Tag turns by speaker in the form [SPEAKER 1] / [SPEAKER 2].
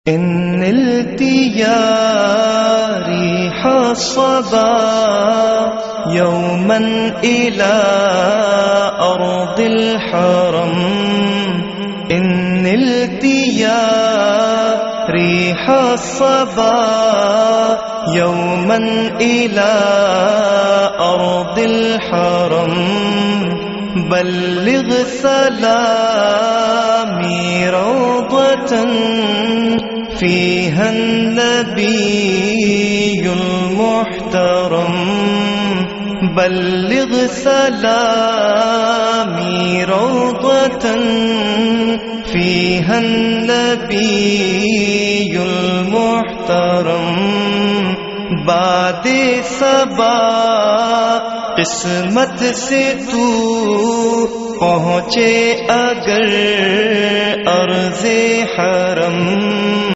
[SPEAKER 1] إن نلت يا ريح الصبا يوما إلى أرض الحرم، إن نلت يا ريح الصبا يوما إلى أرض الحرم، بلغ سلامي روضة فيها النبي المحترم، بلغ سلامي روضة فيها النبي المحترم، بعد صبا قسمت سے تو پہنچے اگر عرض حرم،